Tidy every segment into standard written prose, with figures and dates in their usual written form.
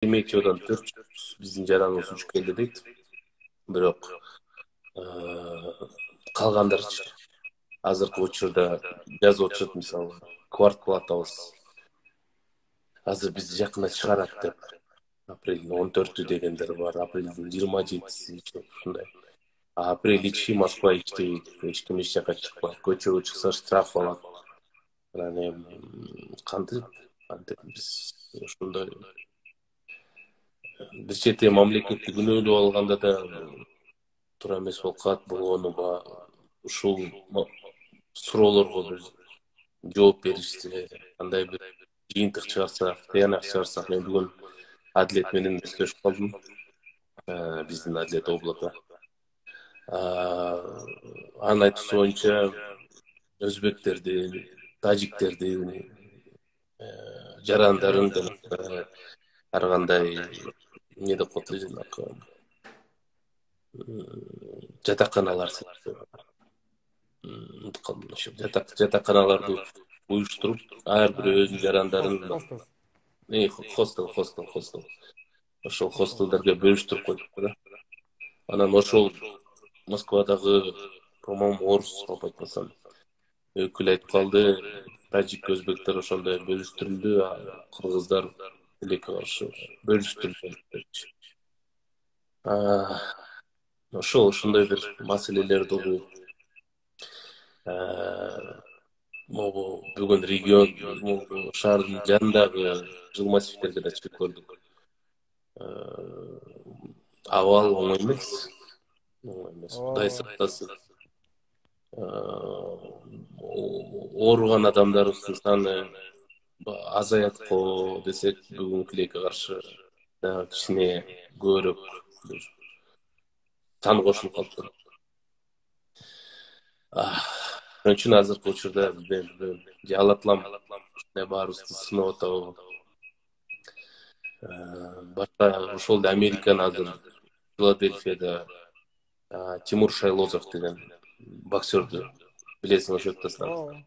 22 жылдан 4 биздин жараныбыз учуп келди дейт. Бирок калгандарчы азыркы учурда жазып атышат, мисалы квартплатабыз азыр бизди жакында чыгарат деп. Апрелдин 14-ү дегендер бар, апрелдин 27-си ушундай. Апрель ичи Москва иштейт, эч ким эч жака чыкпайт, көчөгө чыкса штраф алат. Анан эми кантип биз ошондой бир чети мамлекетти күнөөлөп алганда да туура эмес болуп калат. Болгону ушул суроолорго биз жооп беришсе, кандай бир жыйынтык чыгарсак, тыянак чыгарсак, мен бүгүн Адилет менен да сүйлөшүп калдым. Биздин Адилет облата. Анын айтуусу боюнча өзбектердин, тажиктердин жарандарын ар кандай эмне деп коет эле жанакы жатаканалар унутуп калдым. Ошо жатаканаларды уюштуруп, ар бир өзүнүн жарандарын хостел. Ошол хостелдерге бөлүштүрүп коюптур да. Анан ошол Москвадагы, по-моему, орус калп айтпасам, өкүл айтып калды, тажик өзбектер ошондой бөлүштүрүлдү, кыргыздар тилекке каршы бөлүштүрүлдү. Ошондой бир маселелерди угуп, могу бүгүн регион шаардын жанындагы жыл массивдерге да чыгып көрдүк. Абал оңой эмес. Кудай сактасын. Ооруган адамдарыбыздын саны азаят го десек, бүгүнкү тилекке каршы кичине көбүрөөк сан кошулуп калыптыр. Ошон үчүн азыркы учурда же алатлам баарыбызды сынап атабы, башка ошол Американын азыр Филадельфияда Тимур Шайлозов деген боксердү билесиң, ошол жактасынан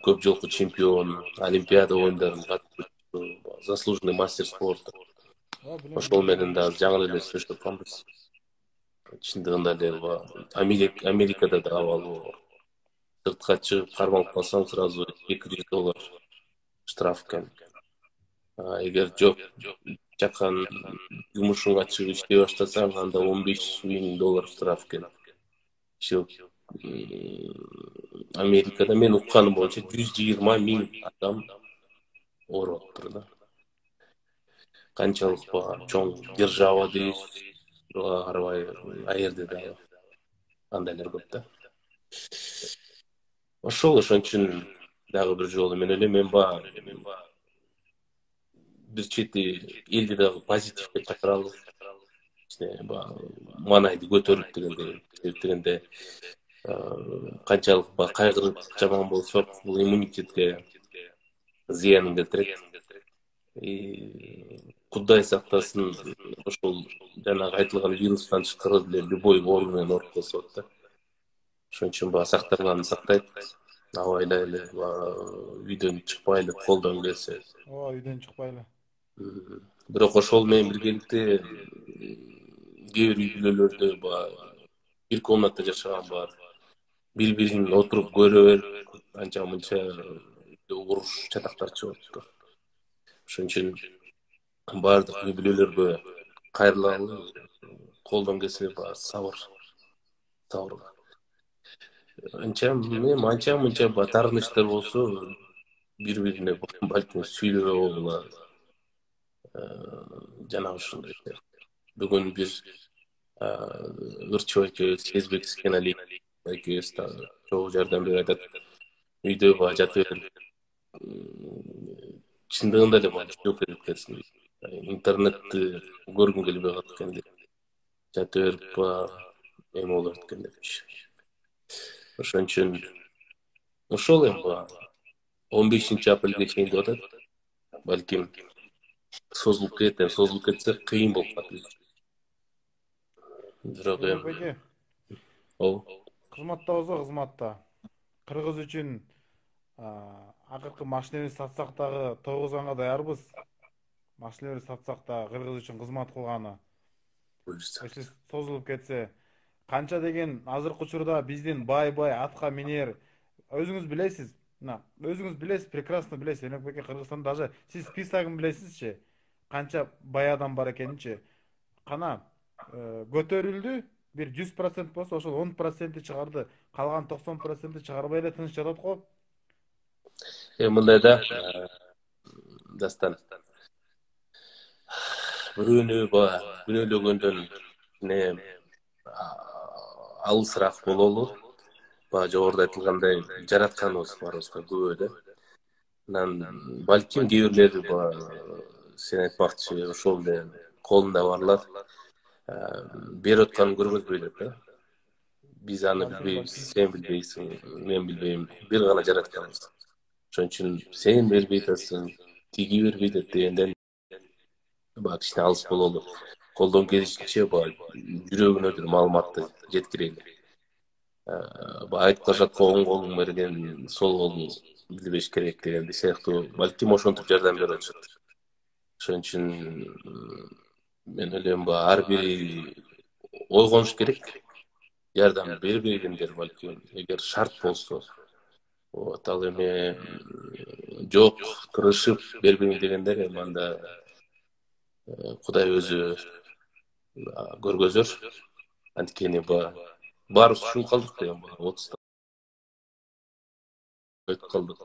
көп жолку чемпион, Олимпиада оюндарына катышып, заслуженный мастер спорта. Ошол менен да жаңы эле сүйлөшүп атканбыз. Чындыгында эле Америкада да абалы бар. Сыртка чыгып кармалып калсаң, сразу $200 штраф экен. Эгер жок, жакан жумушуңа чыгып иштей баштасаң, анда $15,000 штраф экен. Америкада мен укканым боюнча 120,000 адам ооруптур да. Канчалык чоң держава дейбиз, карабай, жерде да андайлар көп да. Ошон үчүн дагы бир жолу мен ойлойм, мен бир чети элди дагы позитивге чакыралы, маанайды көтөрүп дегенде, канчалык кайгырып жаман болсок, бул иммунитетке зыянын келтирет. Кудай сактасын, ошол жанагы айтылган вирустан тышкары деле любой оору менен ооруп калса болот да. Ошон үчүн сактанганды сактайт. Абайла эле үйдөн чыкпайлы, колдон келсе. Үйдөн чыкпайлы. Бирок ошол менен биргеликте кээ бир үй бүлөлөрдө бир комнатада жашаган бар. Бири-бирин отуруп көрө берип, анча мынча уруш, чатактар чыгып атат. Ошон үчүн баардык үй бүлөлөргө кайрылалы, колдон келсе сабыр. Анча мынча таарыныштар болсо, бири-бирине балким сүйлөбөй койгула. Жана ушундай. Бүгүн бир ырчып экөөбүз, Сезбек Скенали экөөбүз чогуу жардам берип атат. Үйдө жатып берип, чындыгында эле жок кетсин. Интернетти көргүм келбей калат экен деп жатып берип эме болот экен депчи. Ошон үчүн ошол эми 15-апрелге чейин деп атат. Балким созулуп кетсе кыйын болуп калат. Бирок эми кызматтабызбы, кызматта. Кыргыз үчүн акыркы машинебизди сатсак дагы тойгузганга даярбыз. машинелерди сатсак да кыргыз үчүн кызмат кылганы. буюрса. Если созулуп кетсе, канча деген азыркы учурда биздин бай атка минер, өзүңүз билесиз. Мына, өзүңүз билесиз, прекрасно билесиз. Элмекбеке Кыргызстанда даже сиз списогун билесизчи? Канча бай адам бар экенинчи. Кана көтөрүлдү, бир 100% болсо ошол 10% чыгарды. Калган 90% чыгарбай эле тыныч жатат го. Мындай да, дастан. Бирөөнү күнөөлөгөндөн не алысыраак бололу. Жогоруда айтылгандай жаратканыбыз барыбызга күбө да. Анан балким кээ бирлери сен айтмакчы ошол эле колунда барлар берип атканын көргөзбөй элек да. Биз аны Балким, билбейбиз, балким. сен билбейсиң, мен билбейм. Бир гана жаратканбыз. Ошон үчүн сен бербей атасың, тиги бербей атат дегенден кичине алыс бололу. Колдон келишинче жүрөгүнө маалыматты жеткирели. Айткашатка оң колуң берген, сол колуң билбеш керек дегенди сыяктуу балким ошентип жардам берип атышат. Ошон үчүн мен ойлойм ар бири ойгонуш керек. Жардам бербегендер балким, эгер шарт болсо. Ал эми жок, кырышып бербейм дегендер эми анда Кудай өзү көргөзөр. Анткени баарыбыз ушунуп калдык да, 30 өтүп калдык.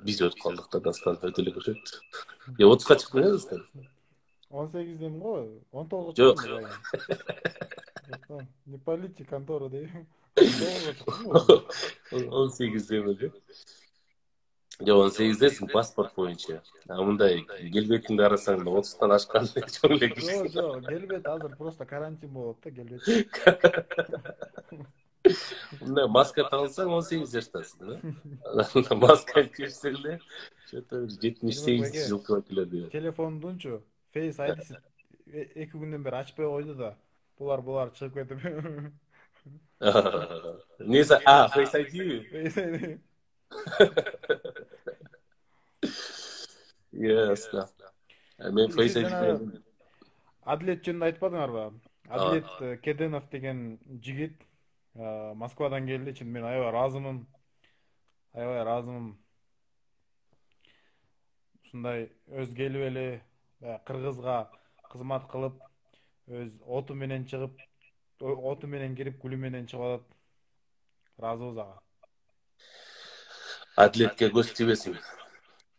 Биз өтүп калдык да, дастан өтө эле көрсөт. 30га чыктың э, дастан? 18демин го, 19го Жок. чыктым да баягы. Не полите контору дейм. 19го чыктым го. 18деби эле. Жок, 18десиң паспорт боюнча. Мындай келбетиңди карасаң 30тан ашкан чоң эле киши. Жок, келбет азыр просто карантин болот да, келбет. Мындай маска тагылсаң 18 жаштасың да. Маска кийсең эле что-то 78 жылкы келет. Телефондунчу Face ID'си 2 күндөн бери ачпай койду да. Булар чыгып кетип. Несі, Face ID. Face ID. Ясно. Мен Face Сиз ID жана деген. Адилет жөнүндө айтпадыңарбы? Адилет Кеденов деген жигит Москвадан келди. Чын мен аябай ыраазымын. Ушундай өз келип эле Кыргызга кызмат кылып, өз оту менен чыгып, оту менен кирип, гүлү менен чыгып атат. Ыраазыбыз ага. Адилетке көз тибесиң.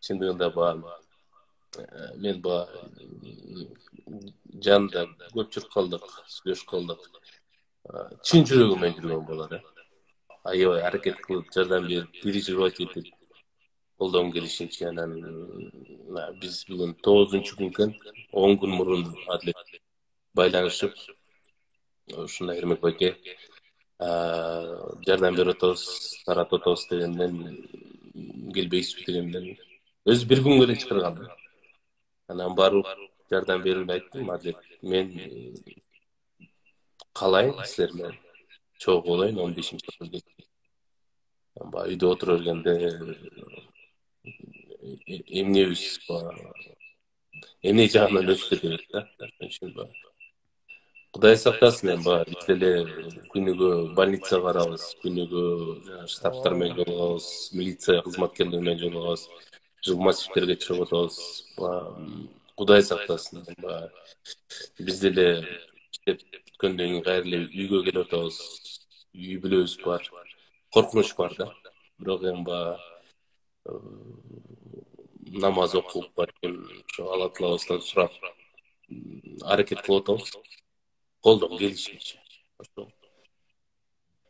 Чындыгында мен жанында көп жүрүп калдык, сүйлөшүп калдык. Чын жүрөгүмөн жүргөн болот. Аябай аракет кылып, жардам берип, переживать этип, колдон келишинче. Анан биз бүгүн 9-күн экен, 10 күн мурун Адилет байланышып, ушундай Эрмек байке жардам берип атабыз, таратып атабыз дегенден, келбейсизби дегенден, өзү бир күнгө эле чакырган. Анан барып жардам берүүнү айттым. Адилет, мен каалайм силер менен чогуу болоюн 15-июлда. Үйдө отура бергенде эмне жагынан өтүп кетебиз да. Кудай сактасын, биз деле күнүгө больницага барабыз, күнүгө штабтар менен жолугабыз, милиция кызматкерлери менен жолугабыз, жылмасивтерге чыгып атабыз. Кудай сактасын. Биз деле иштеп бүткөндөн кийин кайра эле үйгө келип атабыз. Үй бүлөбүз бар. Коркунуч бар да. Бирок эми намаз окуп, ошо Алла Таалабыздан сурап аракет кылып атабыз. Колдон келишинче.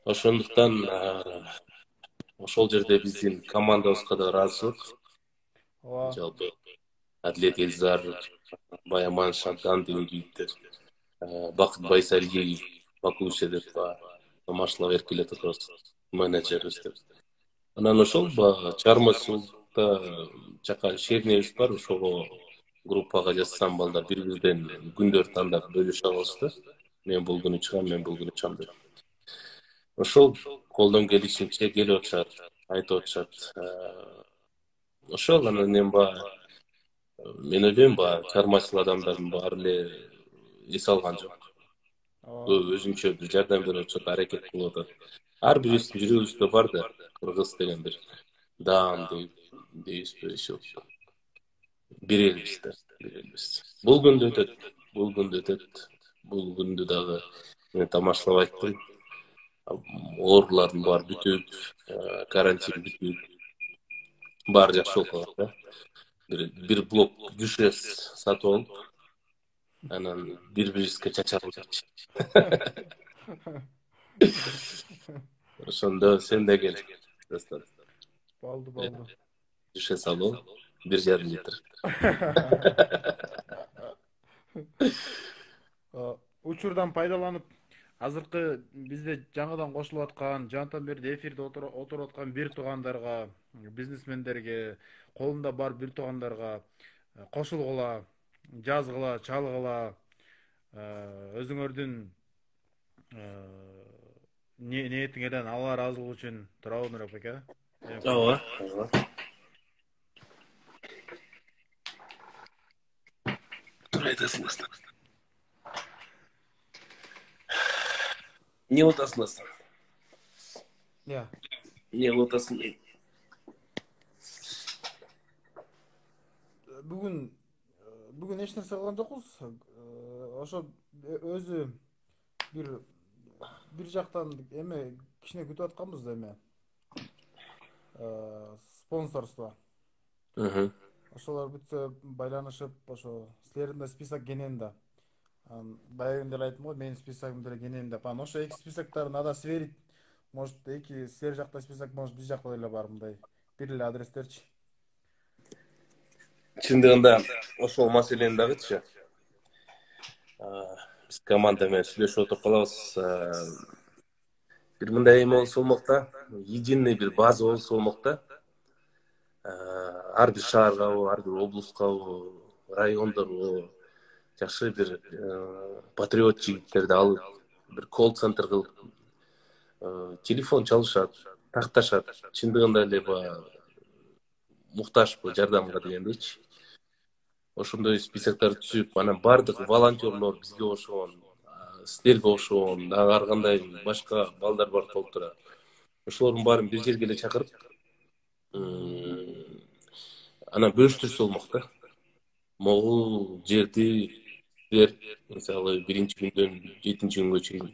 Ошондуктан ошол жерде биздин командабызга да ыраазычылык. Жалпы Адилет Элзар, Баяман Шантан деген жигиттер, Бакыт Байсалиев, Бакусе деп машыналап эркелетип атабыз, менеджерибиз деп. Анан ошол чыгармачылыкта чакан шернебиз бар, ошого группага жазсам балдар бири-бирден күндөр тандап бөлүшө алабыз да. Мен бул күнү чыгам, мен бул күнү чыгам деп. Ошол колдон келишинче келип атышат, айтып атышат. Ошол анан эми Мен ойлойм баягы чыгармачыл адамдардын баары эле эс алган жок. Ооба. Өзүнчө бир жардам берип атышат, аракет кылып атат. Ар бирибиздин жүрөгүбүздө бар да, кыргыз деген бир даам дейбизби, иши бир элбиз да, бир элбиз. Бул күн да өтөт, бул күн да өтөт. Бул күндү дагы мен тамашалап айттым. Оорулардын баары бүтүп, карантин бүтүп, баары жакшы болуп калат да. Бир блок жүшес сатып алып, анан бири-бирибизге чачалып элчи. Ошондо сен да кел. Дастан. Болду, болду. Жүше салуу 1,5 литр. Учурдан пайдаланып, азыркы бизде жаңыдан кошулуп аткан, жантан бери эфирде отуруп аткан бир туугандарга, бизнесмендерге, колунда бар бир туугандарга кошулгула, жазгыла, чалгыла, өзүңөрдүн ниетиңерден Алла ыраазылыгы үчүн туурабы Нурак беке? Ооба. Айтасың дастан. Не кылып атасың дастан? Я. Не кылып атасың? Бүгүн эч нерсе кылган жокпуз. Ошо өзү бир жактан эме кичине күтүп атканбыз эме спонсорство. Ошолор бүтсө байланышып, ошо силердин да список кенен да. Баягы деле айттым го, менин списогум деле кенен деп. Анан ошо эки списоктарды надо сверить. Может, эки силер жакта список, может, биз жакта деле бар мындай. Бир эле адрестерчи. Чындыгында ошол маселени дагычы. Биз команда менен сүйлөшүп отуруп калабыз. Бир мындай эме болсо болмок да. Единый бир база болсо болмок да. Ар бир шааргабы, ар бир облускабы, райондорго жакшы бир патриот жигиттерди алып, бир колл-центр кылып, телефон чалышат, такташат. Чындыгында эле баягы муктажбы жардамга дегендейчи. Ошондой списоктор түзүп, анан бардык волонтерлор бизге кошулган, силерге кошулган, дагы ар кандай башка балдар бар болуп турат. Ошолордун баарын бир жерге эле чакырып, анан бөлүштүрсө болмок да. Могул жерди силер мисалы 1-күндөн 7-күнгө чейин